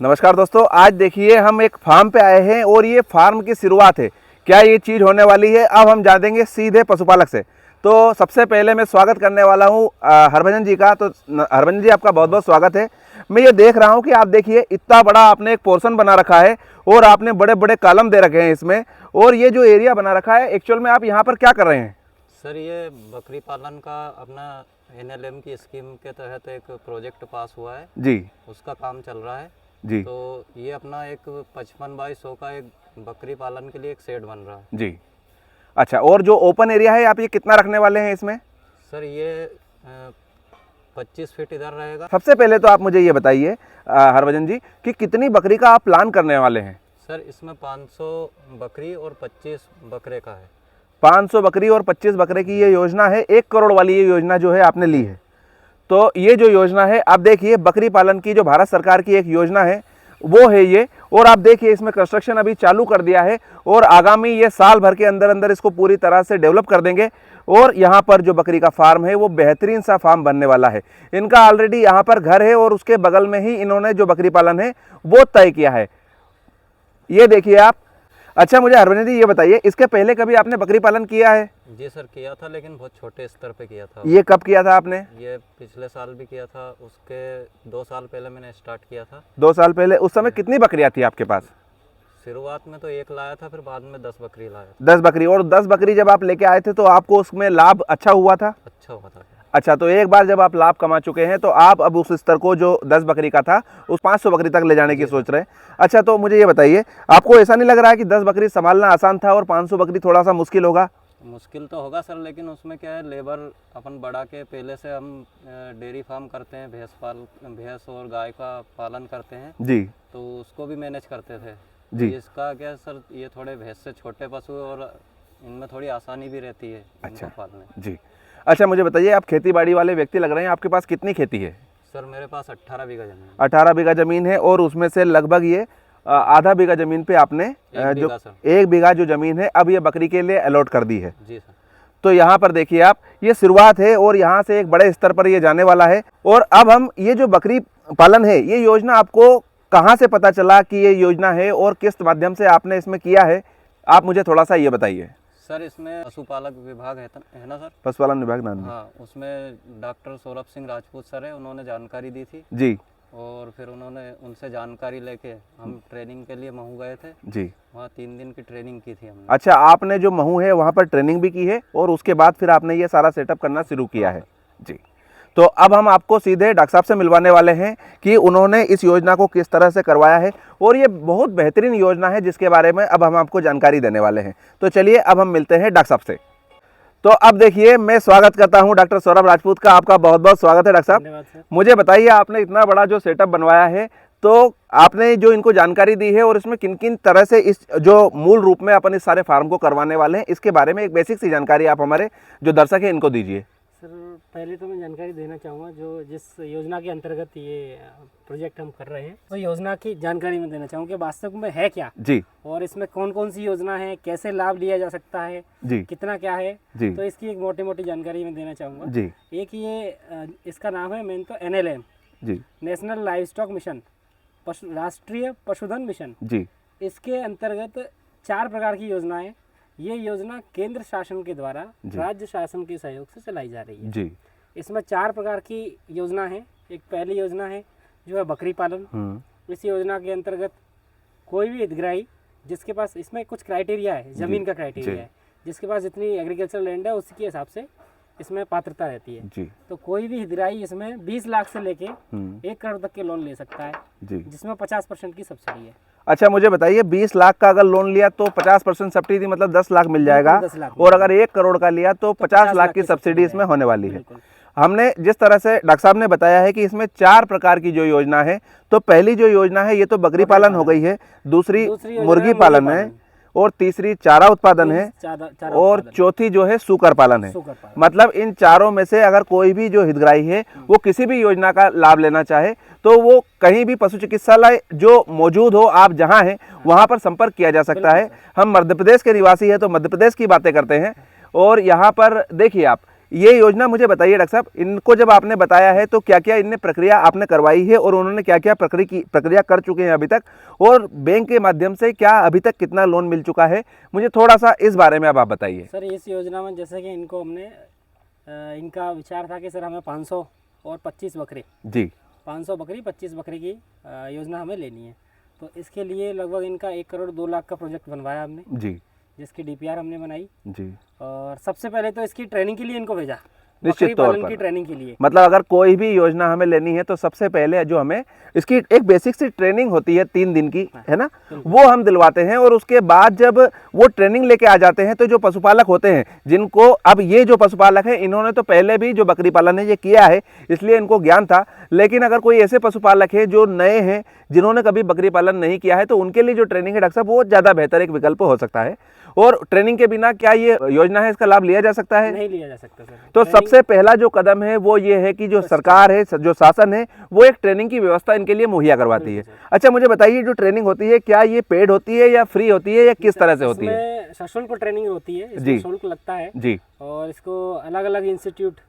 नमस्कार दोस्तों, आज देखिए हम एक फार्म पे आए हैं और ये फार्म की शुरुआत है। क्या ये चीज़ होने वाली है, अब हम जानेंगे सीधे पशुपालक से। तो सबसे पहले मैं स्वागत करने वाला हूँ हरभजन जी का। तो हरभजन जी, आपका बहुत बहुत स्वागत है। मैं ये देख रहा हूँ कि आप देखिए इतना बड़ा आपने एक पोर्शन बना रखा है और आपने बड़े बड़े कॉलम दे रखे हैं इसमें, और ये जो एरिया बना रखा है एक्चुअल में आप यहाँ पर क्या कर रहे हैं? सर, ये बकरी पालन का अपना NLM की स्कीम के तहत एक प्रोजेक्ट पास हुआ है जी, उसका काम चल रहा है जी तो ये अपना एक 55 बाई 100 का एक बकरी पालन के लिए एक शेड बन रहा है जी। अच्छा, और जो ओपन एरिया है आप ये कितना रखने वाले हैं इसमें? सर, ये 25 फीट इधर रहेगा। सबसे पहले तो आप मुझे ये बताइए हरभजन जी कि कितनी बकरी का आप प्लान करने वाले हैं? सर, इसमें 500 बकरी और 25 बकरे का है। 500 बकरी और 25 बकरे की ये योजना है। 1 करोड़ वाली ये योजना जो है आपने ली है। तो ये जो योजना है, आप देखिए बकरी पालन की जो भारत सरकार की एक योजना है वो है ये, और आप देखिए इसमें कंस्ट्रक्शन अभी चालू कर दिया है और आगामी ये साल भर के अंदर अंदर इसको पूरी तरह से डेवलप कर देंगे। और यहाँ पर जो बकरी का फार्म है वो बेहतरीन सा फार्म बनने वाला है। इनका ऑलरेडी यहाँ पर घर है और उसके बगल में ही इन्होंने जो बकरी पालन है वो तय किया है। ये देखिए आप। अच्छा, मुझे हरभजन जी ये बताइए, इसके पहले कभी आपने बकरी पालन किया है? जी सर, किया था, लेकिन बहुत छोटे स्तर पे किया था। ये कब किया था आपने? ये पिछले साल भी किया था, उसके 2 साल पहले मैंने स्टार्ट किया था। 2 साल पहले। उस समय कितनी बकरियां थी आपके पास? शुरुआत में तो 1 लाया था, फिर बाद में 10 बकरी लाया था। 10 बकरी। और 10 बकरी जब आप लेके आए थे तो आपको उसमें लाभ अच्छा हुआ था? अच्छा हुआ था। अच्छा, तो एक बार जब आप लाभ कमा चुके हैं तो आप अब उस स्तर को जो 10 बकरी का था उस 500 बकरी तक ले जाने की सोच रहे हैं। अच्छा, तो मुझे ये बताइए, आपको ऐसा नहीं लग रहा है कि 10 बकरी संभालना आसान था और 500 बकरी थोड़ा सा मुश्किल होगा? मुश्किल तो होगा सर, लेकिन उसमें क्या है, लेबर अपन बढ़ा के पहले से हम डेयरी फार्म करते हैं, भैंस और गाय का पालन करते हैं जी, तो उसको भी मैनेज करते थे जी। इसका क्या सर, ये थोड़े भैंस से छोटे पशु और इनमें थोड़ी आसानी भी रहती है इनको पालने। जी। अच्छा, मुझे बताइए, आप खेती बाड़ी वाले व्यक्ति लग रहे हैं, आपके पास कितनी खेती है? सर, मेरे पास 18 बीघा जमीन है। 18 बीघा जमीन है, और उसमें से लगभग ये आधा बीघा जमीन पे आपने जो 1 बीघा जो जमीन है अब ये बकरी के लिए अलॉट कर दी है। जी सर। तो यहाँ पर देखिए आप, ये शुरुआत है और यहाँ से एक बड़े स्तर पर ये जाने वाला है। और अब हम ये जो बकरी पालन है, ये योजना आपको कहाँ से पता चला कि ये योजना है और किस माध्यम से आपने इसमें किया है, आप मुझे थोड़ा सा ये बताइए। सर, इसमें पशुपालक विभाग है ना सर? पशुपालन विभाग नाम? हाँ, उसमें डॉक्टर सौरभ सिंह राजपूत सर है, उन्होंने जानकारी दी थी जी। और फिर उन्होंने उनसे जानकारी लेके हम ट्रेनिंग के लिए महू गए थे जी। वहाँ 3 दिन की ट्रेनिंग की थी हमने। अच्छा, आपने जो महू है वहाँ पर ट्रेनिंग भी की है और उसके बाद फिर आपने ये सारा सेटअप करना शुरू किया है? जी। तो अब हम आपको सीधे डॉक्टर साहब से मिलवाने वाले हैं कि उन्होंने इस योजना को किस तरह से करवाया है, और ये बहुत बेहतरीन योजना है जिसके बारे में अब हम आपको जानकारी देने वाले हैं। तो चलिए अब हम मिलते हैं डॉक्टर साहब से। तो अब देखिए, मैं स्वागत करता हूं डॉक्टर सौरभ राजपूत का। आपका बहुत बहुत स्वागत है डॉक्टर साहब। मुझे बताइए, आपने इतना बड़ा जो सेटअप बनवाया है, तो आपने जो इनको जानकारी दी है और इसमें किन किन तरह से इस जो मूल रूप में अपन इस सारे फार्म को करवाने वाले हैं, इसके बारे में एक बेसिक सी जानकारी आप हमारे जो दर्शक हैं इनको दीजिए। सर, पहले तो मैं जानकारी देना चाहूँगा जो जिस योजना के अंतर्गत ये प्रोजेक्ट हम कर रहे हैं, तो योजना की जानकारी मैं देना चाहूँगा कि वास्तव में है क्या जी, और इसमें कौन कौन सी योजना है, कैसे लाभ लिया जा सकता है जी, कितना क्या है जी। तो इसकी एक मोटी मोटी जानकारी मैं देना चाहूँगा जी। एक ये इसका नाम है मेन तो NLM जी, नेशनल लाइव स्टॉक मिशन, राष्ट्रीय पशुधन मिशन। जी। इसके अंतर्गत 4 प्रकार की योजनाएं, ये योजना केंद्र शासन के द्वारा राज्य शासन के सहयोग से चलाई जा रही है। जी। इसमें 4 प्रकार की योजना है। एक पहली योजना है जो है बकरी पालन। इस योजना के अंतर्गत कोई भी हितग्राही जिसके पास, इसमें कुछ क्राइटेरिया है, ज़मीन का क्राइटेरिया है, जिसके पास जितनी एग्रीकल्चर लैंड है उसके हिसाब से इसमें पात्रता रहती है। जी। तो कोई भी हितग्राही इसमें 20 लाख से लेके 1 करोड़ तक के लोन ले सकता है, जिसमें 50% की सब्सिडी है। अच्छा, मुझे बताइए, 20 लाख का अगर लोन लिया तो 50% सब्सिडी, मतलब 10 लाख मिल जाएगा, 10 लाख। और अगर 1 करोड़ का लिया तो 50 लाख की सब्सिडी इसमें होने वाली है। हमने जिस तरह से डॉक्टर साहब ने बताया है कि इसमें 4 प्रकार की जो योजना है, तो पहली जो योजना है ये तो बकरी पालन हो गई है, दूसरी मुर्गी पालन है, और तीसरी चारा उत्पादन है, और चौथी जो है सूकर पालन है। मतलब इन चारों में से अगर कोई भी जो हितग्राही है वो किसी भी योजना का लाभ लेना चाहे तो वो कहीं भी पशु चिकित्सालय जो मौजूद हो, आप जहां हैं वहां पर संपर्क किया जा सकता है। हम मध्य प्रदेश के निवासी हैं तो मध्य प्रदेश की बातें करते हैं, और यहाँ पर देखिए आप, ये योजना मुझे बताइए डॉक्टर साहब, इनको जब आपने बताया है तो क्या क्या इनने प्रक्रिया आपने करवाई है और उन्होंने क्या क्या प्रक्रिया कर चुके हैं अभी तक, और बैंक के माध्यम से क्या अभी तक कितना लोन मिल चुका है, मुझे थोड़ा सा इस बारे में अब आप बताइए। सर इस योजना में जैसे कि इनको हमने इनका विचार था कि सर हमें 500 और 25 बकरे जी 500 बकरी 25 बकरे की योजना हमें लेनी है। तो इसके लिए लगभग इनका 1 करोड़ 2 लाख का प्रोजेक्ट बनवाया हमने, जी जिसकी डीपीआर हमने बनाई। जी। और सबसे पहले तो इसकी ट्रेनिंग के लिए इनको भेजा, निश्चित बकरी तौर पालन पर। की ट्रेनिंग के लिए। मतलब अगर कोई भी योजना हमें लेनी है तो सबसे पहले जो हमें इसकी एक बेसिक सी ट्रेनिंग होती है 3 दिन की, है ना, वो हम दिलवाते हैं। और उसके बाद जब वो ट्रेनिंग लेके आ जाते हैं तो जो पशुपालक होते हैं, जिनको अब ये जो पशुपालक है इन्होंने तो पहले भी जो बकरी पालन है ये किया है, इसलिए इनको ज्ञान था। लेकिन अगर कोई ऐसे पशुपालक है जो नए हैं, जिन्होंने कभी बकरी पालन नहीं किया है, तो उनके लिए जो ट्रेनिंग है डॉक्टर साहब वो ज़्यादा बेहतर एक विकल्प हो सकता है। और ट्रेनिंग के बिना क्या ये योजना है इसका लाभ लिया जा सकता है? नहीं लिया जा सकता सर। तो ट्रेनिंग- सबसे पहला जो कदम है वो ये है कि जो सरकार है, जो शासन है, वो एक ट्रेनिंग की व्यवस्था इनके लिए मुहैया करवाती है। अच्छा मुझे बताइए, जो ट्रेनिंग होती है क्या ये पेड होती है या फ्री होती है या किस तरह से होती है? इसमें सशुल्क ट्रेनिंग होती है, जी। इसमें शुल्क लगता है। जी और इसको अलग अलग इंस्टीट्यूट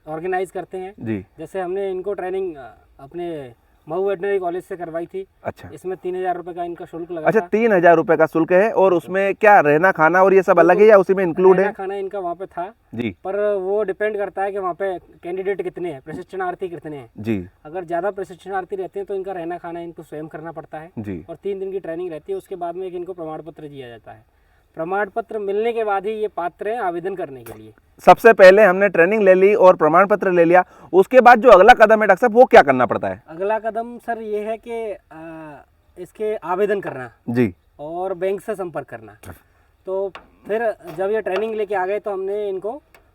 ऑर्गेनाइज करते हैं। जी। जैसे हमने इनको ट्रेनिंग अपने मऊ वेटनरी कॉलेज से करवाई थी। अच्छा इसमें 3000 रुपये का इनका शुल्क लगा अच्छा, था। 3000 रुपये का शुल्क है। और उसमें क्या रहना खाना और ये सब अलग है या उसी में इंक्लूड रहना है? खाना इनका वहाँ पे था, जी पर वो डिपेंड करता है कि वहाँ पे कैंडिडेट कितने हैं, प्रशिक्षणार्थी कितने हैं। जी अगर ज़्यादा प्रशिक्षणार्थी रहते हैं तो इनका रहना खाना इनको स्वयं करना पड़ता है। जी। और 3 दिन की ट्रेनिंग रहती है। उसके बाद में एक इनको प्रमाण पत्र दिया जाता है। प्रमाण पत्र मिलने के बाद ही ये पात्र हैं आवेदन करने के लिए। सबसे पहले हमने ट्रेनिंग ले ली और प्रमाण पत्र ले लिया, उसके बाद जो अगला कदम है डॉक्टर साहब वो क्या करना पड़ता है? अगला कदम सर ये है कि इसके आवेदन करना जी और बैंक से संपर्क करना। तो फिर जब ये ट्रेनिंग लेके आ गए तो हमने इनको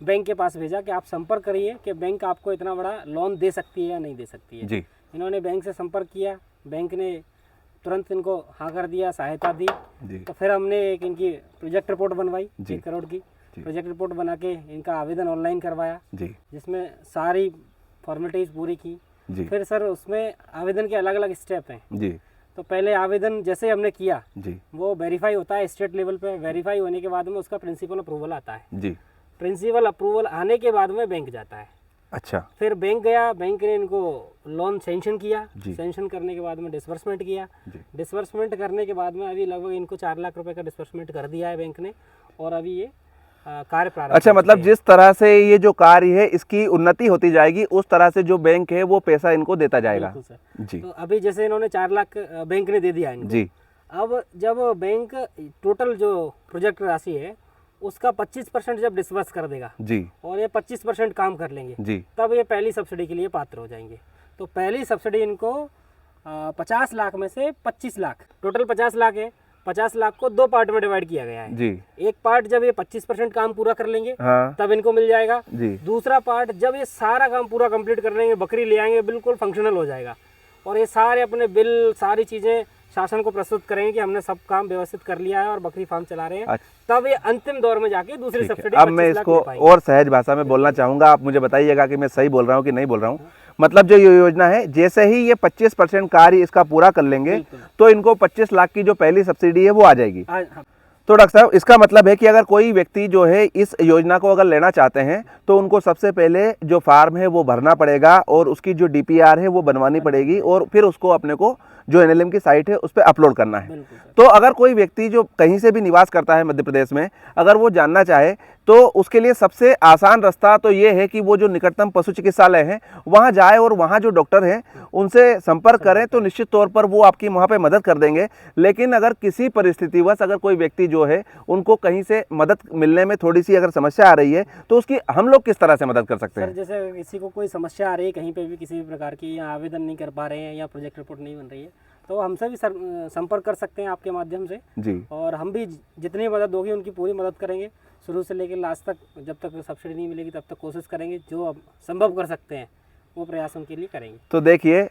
बैंक के पास भेजा कि आप संपर्क करिए कि बैंक आपको इतना बड़ा लोन दे सकती है या नहीं दे सकती है। जी इन्होंने बैंक से संपर्क किया, बैंक ने तुरंत इनको हाँ कर दिया, सहायता दी। जी तो फिर हमने एक इनकी प्रोजेक्ट रिपोर्ट बनवाई जी। 1 करोड़ की जी। प्रोजेक्ट रिपोर्ट बना के इनका आवेदन ऑनलाइन करवाया, जी जिसमें सारी फॉर्मेलिटीज़ पूरी की। जी फिर सर उसमें आवेदन के अलग अलग स्टेप हैं। जी तो पहले आवेदन जैसे हमने किया जी वो वेरीफाई होता है स्टेट लेवल पे। वेरीफाई होने के बाद में उसका प्रिंसिपल अप्रूवल आता है। जी। प्रिंसिपल अप्रूवल आने के बाद में बैंक जाता है। अच्छा फिर बैंक गया, बैंक ने इनको लोन सेंक्शन किया। जी। सेंक्शन करने के बाद में डिसबर्समेंट किया। जी डिसबर्समेंट करने के बाद में अभी लगभग इनको 4 लाख रुपए का डिसबर्समेंट कर दिया है बैंक ने। और अभी ये कार्य प्रारंभ अच्छा, कर मतलब चुके हैं। जिस तरह से ये जो कार्य है इसकी उन्नति होती जाएगी उस तरह से जो बैंक है वो पैसा इनको देता जाएगा। बिल्कुल सर। जी तो अभी जैसे इन्होंने 4 लाख बैंक ने दे दिया इनको। जी अब जब बैंक टोटल जो प्रोजेक्ट राशि है उसका 25% जब डिसबर्स कर देगा जी और ये 25% काम कर लेंगे, जी तब ये पहली सब्सिडी के लिए पात्र हो जाएंगे। तो पहली सब्सिडी इनको 50 लाख में से 25 लाख, टोटल 50 लाख है। 50 लाख को 2 पार्ट में डिवाइड किया गया है। जी। एक पार्ट जब ये 25% काम पूरा कर लेंगे हाँ तब इनको मिल जाएगा। जी दूसरा पार्ट जब ये सारा काम पूरा कंप्लीट कर लेंगे, बकरी ले आएंगे, बिल्कुल फंक्शनल हो जाएगा और ये सारे अपने बिल सारी चीज़ें शासन को प्रस्तुत करेंगे कि हमने सब काम व्यवस्थित कर लिया है और बकरी फार्म चला रहे हैं। अच्छा। तब ये अंतिम दौर में जाके दूसरी ठीक है। सब्सिडी अब मैं 25 लाख इसको ले पाएंगे। और सहज भाषा में बोलना चाहूँगा, आप मुझे बताइएगा कि मैं सही बोल रहा हूँ कि नहीं बोल रहा हूँ। मतलब जो ये योजना है, जैसे ही ये 25% कार्य इसका पूरा कर लेंगे बिल्कुल। तो इनको 25 लाख की जो पहली सब्सिडी है वो आ जाएगी। हाँ। तो डॉक्टर साहब इसका मतलब है कि अगर कोई व्यक्ति जो है इस योजना को अगर लेना चाहते हैं तो उनको सबसे पहले जो फार्म है वो भरना पड़ेगा और उसकी जो डीपीआर है वो बनवानी पड़ेगी और फिर उसको अपने को जो एनएलएम की साइट है उस पर अपलोड करना है। बिल्कुल सर। तो अगर कोई व्यक्ति जो कहीं से भी निवास करता है मध्य प्रदेश में, अगर वो जानना चाहे तो उसके लिए सबसे आसान रास्ता तो ये है कि वो जो निकटतम पशु चिकित्सालय है वहाँ जाए और वहाँ जो डॉक्टर हैं उनसे संपर्क करें, तो निश्चित तौर पर वो आपकी वहाँ पे मदद कर देंगे। लेकिन अगर किसी परिस्थितिवश अगर कोई व्यक्ति जो है उनको कहीं से मदद मिलने में थोड़ी सी अगर समस्या आ रही है तो उसकी हम लोग किस तरह से मदद कर सकते सर हैं? जैसे किसी को कोई समस्या आ रही है कहीं पे भी किसी भी प्रकार की, या आवेदन नहीं कर पा रहे हैं या प्रोजेक्ट रिपोर्ट नहीं बन रही है, तो हमसे भी संपर्क कर सकते हैं आपके माध्यम से। जी और हम भी जितनी मदद होगी उनकी पूरी मदद करेंगे, शुरू से लेकर लास्ट तक। जब तक सब्सिडी नहीं मिलेगी तब तक कोशिश करेंगे, जो अब संभव कर सकते हैं वो प्रयास उनके लिए करेंगे। तो देखिए,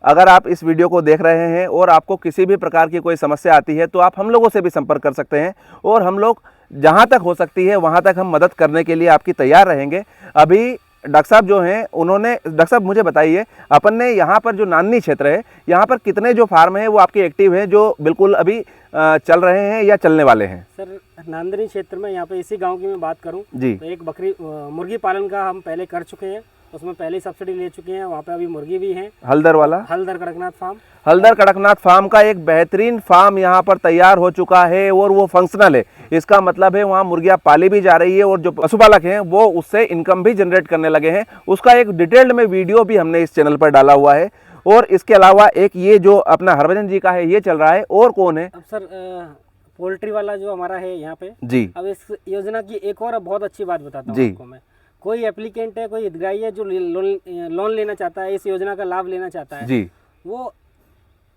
अगर आप इस वीडियो को देख रहे हैं और आपको किसी भी प्रकार की कोई समस्या आती है तो आप हम लोगों से भी संपर्क कर सकते हैं और हम लोग जहां तक हो सकती है वहां तक हम मदद करने के लिए आपकी तैयार रहेंगे। अभी डॉक्टर साहब जो हैं उन्होंने, डॉक्टर साहब मुझे बताइए, अपन ने यहाँ पर जो नांदनी क्षेत्र है, यहाँ पर कितने जो फार्म हैं वो आपके एक्टिव हैं, जो बिल्कुल अभी चल रहे हैं या चलने वाले हैं? सर नांदनी क्षेत्र में यहाँ पे इसी गांव की मैं बात करूँ जी तो एक मुर्गी पालन का हम पहले कर चुके हैं, उसमें पहले सब्सिडी ले चुके हैं। वहाँ पे अभी मुर्गी भी हैं, हल्दर वाला, हल्दर कड़कनाथ फार्म। हल्दर कड़कनाथ फार्म का एक बेहतरीन फार्म यहाँ पर तैयार हो चुका है और वो फंक्शनल है। इसका मतलब है वहाँ मुर्गियाँ पाली भी जा रही है और जो पशुपालक हैं वो उससे इनकम भी जनरेट करने लगे हैं। उसका एक डिटेल्ड में वीडियो भी हमने इस चैनल पर डाला हुआ है। और इसके अलावा एक ये जो अपना हरभजन जी का है ये चल रहा है। और कौन है? अब सर पोल्ट्री वाला जो हमारा है यहाँ पे जी, अब इस योजना की एक और बहुत अच्छी बात बताता हूँ जी। आपको मैं। कोई एप्लीकेंट है, कोई हितग्राही है जो लोन लेना चाहता है, इस योजना का लाभ लेना चाहता है, जी, वो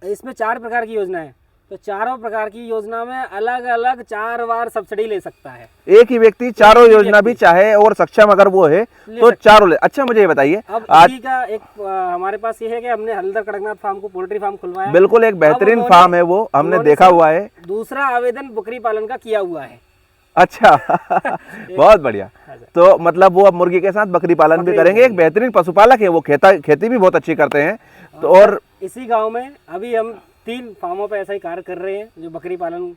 इसमें 4 प्रकार की योजना है, तो चारों प्रकार की योजना में अलग अलग 4 बार सब्सिडी ले सकता है। एक ही व्यक्ति चारों योजना भी चाहे और सक्षम अगर वो है तो चारों ले। अच्छा मुझे ये बताइए, अब आज इसी का एक हमारे पास ये है कि हमने हल्दर कड़कनाथ फार्म को पोल्ट्री फार्म खुलवाया। बिल्कुल एक बेहतरीन अब फार्म है वो, हमने उन्होंने देखा सर हुआ है। दूसरा आवेदन बकरी पालन का किया हुआ है। अच्छा बहुत बढ़िया। तो मतलब वो अब मुर्गी के साथ बकरी पालन भी करेंगे। एक बेहतरीन पशुपालक है वो, खेती भी बहुत अच्छी करते हैं। तो और इसी गांव में अभी हम 3 फार्मों पे ऐसा ही कार्य कर रहे हैं जो बकरी पालन,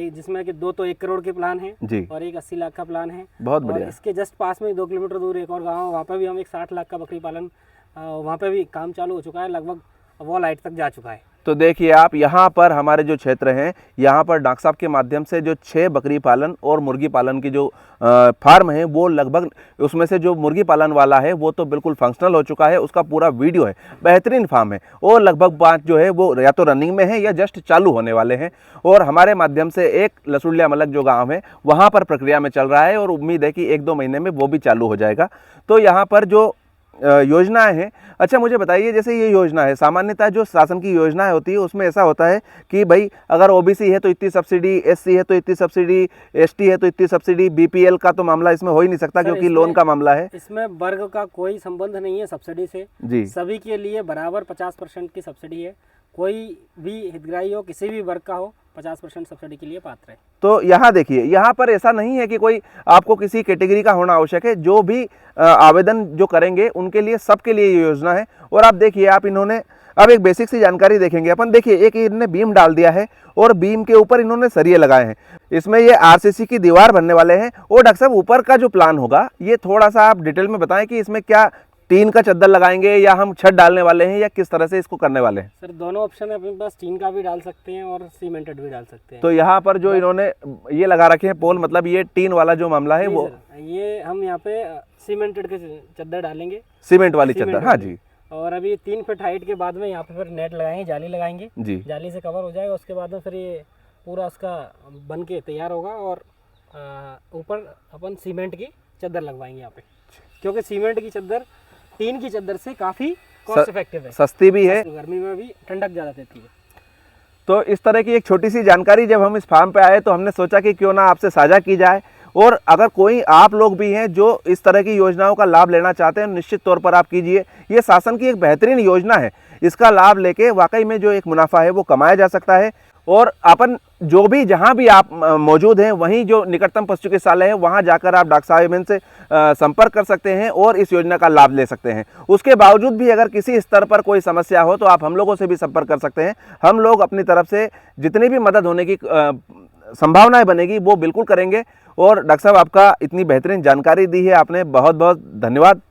जिसमें कि 2 तो 1 करोड़ के प्लान है जी, और एक 80 लाख का प्लान है। बहुत और बढ़िया। इसके जस्ट पास में 2 किलोमीटर दूर एक और गांव है, वहाँ पे भी हम एक 60 लाख का बकरी पालन, वहाँ पे भी काम चालू हो चुका है, लगभग वॉल हाइट तक जा चुका है। तो देखिए आप यहाँ पर हमारे जो क्षेत्र हैं, यहाँ पर डॉक्टर साहब के माध्यम से जो 6 बकरी पालन और मुर्गी पालन की जो फार्म है वो लगभग, उसमें से जो मुर्गी पालन वाला है वो तो बिल्कुल फंक्शनल हो चुका है, उसका पूरा वीडियो है, बेहतरीन फार्म है। और लगभग 5 जो है वो या तो रनिंग में है या जस्ट चालू होने वाले हैं। और हमारे माध्यम से एक लसुड़िया मलक जो गाँव है वहाँ पर प्रक्रिया में चल रहा है और उम्मीद है कि 1-2 महीने में वो भी चालू हो जाएगा। तो यहाँ पर जो योजनाएं हैं, अच्छा मुझे बताइए, जैसे ये योजना है, सामान्यतः जो शासन की योजनाएं होती है उसमें ऐसा होता है कि भाई अगर ओबीसी है तो इतनी सब्सिडी, एससी है तो इतनी सब्सिडी, एसटी है तो इतनी सब्सिडी, बीपीएल का तो मामला इसमें हो ही नहीं सकता क्योंकि लोन का मामला है। इसमें वर्ग का कोई संबंध नहीं है सब्सिडी से जी, सभी के लिए बराबर 50% की सब्सिडी है। कोई भी हितग्राही हो, किसी भी वर्ग का हो, 50% सब्सिडी के लिए पात्र है। तो यहाँ देखिए, यहाँ पर ऐसा नहीं है कि कोई आपको किसी कैटेगरी का होना आवश्यक है। जो भी आवेदन जो करेंगे उनके लिए, सबके लिए ये योजना है। और आप देखिए, आप इन्होंने अब एक बेसिक सी जानकारी देखेंगे अपन। देखिए एक इन्होंने बीम डाल दिया है और बीम के ऊपर इन्होंने सरिये लगाए हैं। इसमें ये आरसीसी की दीवार बनने वाले हैं। और डॉक्टर साहब ऊपर का जो प्लान होगा ये थोड़ा सा आप डिटेल में बताएं कि इसमें क्या टीन का चद्दर लगाएंगे या हम छत डालने वाले हैं या किस तरह से इसको करने वाले हैं? सर दोनों ऑप्शन है अपने पास, टीन का भी डाल सकते हैं और सीमेंटेड भी डाल सकते हैं। तो यहाँ पर जो इन्होंने ये लगा रखे हैं पोल, मतलब ये टीन वाला जो मामला है वो, ये हम यहाँ पे सीमेंटेड के चद्दर डालेंगे, सीमेंट वाली चद्दर। हाँ जी। और अभी 3 फीट हाइट के बाद में यहाँ पे फिर नेट लगाएंगे, जाली लगाएंगे जी, जाली से कवर हो जाएगा। उसके बाद में फिर ये पूरा उसका बन के तैयार होगा और ऊपर अपन सीमेंट की चद्दर लगवाएंगे यहाँ पे, क्योंकि सीमेंट की चद्दर टीन की चद्दर से काफ़ी कॉस्ट इफेक्टिव है, सस्ती भी है, गर्मी में भी ठंडक ज़्यादा देती है। तो इस तरह की एक छोटी सी जानकारी जब हम इस फार्म पे आए तो हमने सोचा कि क्यों ना आपसे साझा की जाए। और अगर कोई आप लोग भी हैं जो इस तरह की योजनाओं का लाभ लेना चाहते हैं, निश्चित तौर पर आप कीजिए। ये शासन की एक बेहतरीन योजना है, इसका लाभ लेके वाकई में जो एक मुनाफा है वो कमाया जा सकता है। और अपन जो भी जहां भी आप मौजूद हैं, वहीं जो निकटतम पशु चिकित्सालय है वहां जाकर आप डॉक्टर साहब से संपर्क कर सकते हैं और इस योजना का लाभ ले सकते हैं। उसके बावजूद भी अगर किसी स्तर पर कोई समस्या हो तो आप हम लोगों से भी संपर्क कर सकते हैं। हम लोग अपनी तरफ से जितनी भी मदद होने की संभावनाएं बनेगी वो बिल्कुल करेंगे। और डॉक्टर साहब आपका इतनी बेहतरीन जानकारी दी है आपने, बहुत बहुत धन्यवाद।